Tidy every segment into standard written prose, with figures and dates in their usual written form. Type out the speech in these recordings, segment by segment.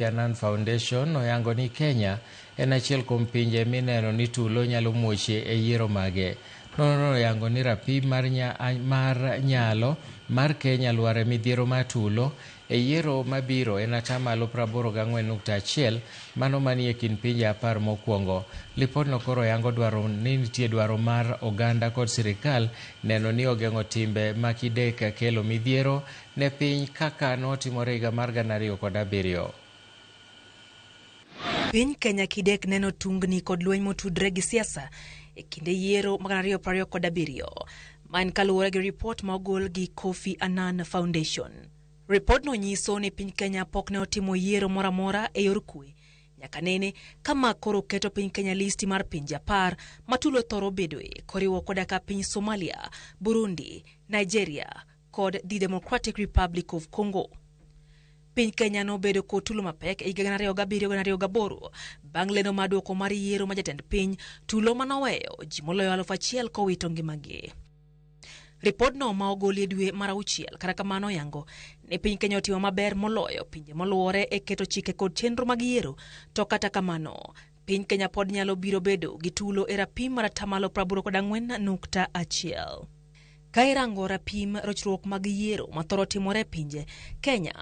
Annan Foundation oyango ni Kenya en achiel kuom pinje mineno ni tulo nyalo muochie e yiero mage. Nonro oyango ni rapim mar nyalo mar Kenya luare midhiero mar tulo e yiero mabiro en atamalo 84.1, mano manie kind pinje 10 mokwongo. Lipodno koro oyango dwaro ni nitie dwaro mar oganda kod sirikal neno ni ogeng'o timbe makidek kelo midhiero ne piny kaka notimore higa mar 2007. Piny Kenya kidek neno tungni kod lweny motudre gi siasa e kinde yiero mag 2027. Man kaluwore gi ripot ma ogol gi Kofi Annan Foundation. Ripot no nyiso ni piny Kenya pok ne otimo yiero moramora e yor kwe. Nyaka nene kama koro keto piny Kenya listi mar pinje 10 matulo thoro bedoe koriwo koda ka piny Somalia, Burundi, Nigeria kod the Democratic Republic of Congo. Piny Kenya nobedo kod tulo mapek e higa 2007-2008 bang' lendo mar duoko mar yiero ma jatend piny, tulo manoweyo ji moloyo 1,000 kowito ngimagi. Ripodno ma ogolie dwe mar 6 kata kamano oyango ni piny Kenya otimo maber moloyo pinje moluore e keto chike kod chenro mag yiero, to kata kamano piny Kenya pod nyalo biro bedo gi tulo e rapim mar 84.1. Ka irango rapim rochruok mag yiero mathoro timore pinje, Kenya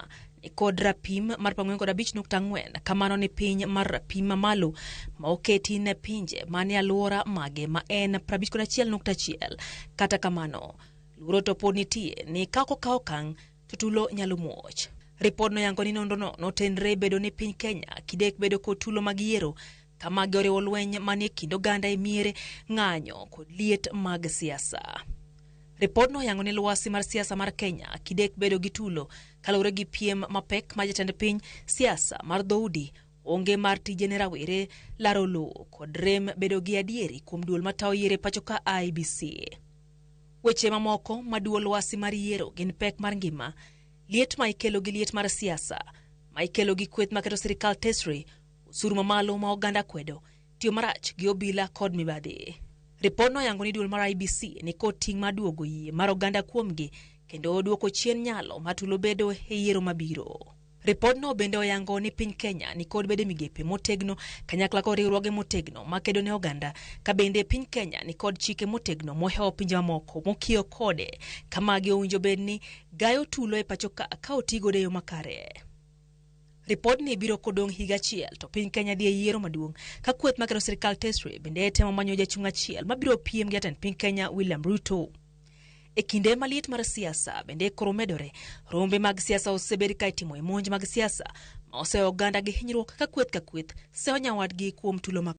kod rapim mar 45.4, kamano ni piny mar rapim mamalo ma oketi ne pinje manie alwora mage ma en 51.1. Kata kamano, luoro to pod nitie ni kao kang' to tulo nyalo muoch. Ripodno yango ni nonrono notenre bedo ni piny Kenya kidek bedo kod tulo mag yiero kama oriwo lweny manie kind oganda e miere, ng'anyo kod liet mag siasa. Ripodno yango ni lwasi mar siasa mar Kenya kidek bedo gi tulo kaluwore gi piem mapek ma jatend piny, siasa mar dhoudi, onge mar tije ne rawere, laro lowo kod rem bedo gi adieri kuom duol matao yiere pacho ka IEBC. Weche mamoko maduol lwasi mar yiero gin pek mar ngima, liet ma ikelo gi liet mar siasa, ma ikelo gi kweth maketo sirikal tesre, osuru mamalo ma oganda kwedo, tiyo marach gi obila kod mibadhi. Ripodno yango ni duol mar IEBC ni kod ting' mar duogo yie mar oganda kuomgi kendo duoko chien nyalo matulo bedo e yiero mabiro. Ripodno bende oyango ni piny Kenya ni kod bede migepe motegno kanyakla kod riwruoge motegno makedo ne oganda, ka bende piny Kenya ni kod chike motegno mohewo pinje mamoko mokiyo kode kama owinjo bed ni gayo tulo e pacho ka otigo e yo makare. Ripodni biro kodong' higa achiel to piny Kenya dhi e yiero maduong' ka kweth maketo sirikal tesre bende temo manyo jachung' achiel mabiro piem gi jatend piny Kenya William Ruto. E kinde maliet mar siasa bende koro medore, rombe mag siasa osebed ka itimo e monj mag siasa ma oseyo oganda gi hinyruok ka kweth seyo nyawadgi kuom tulo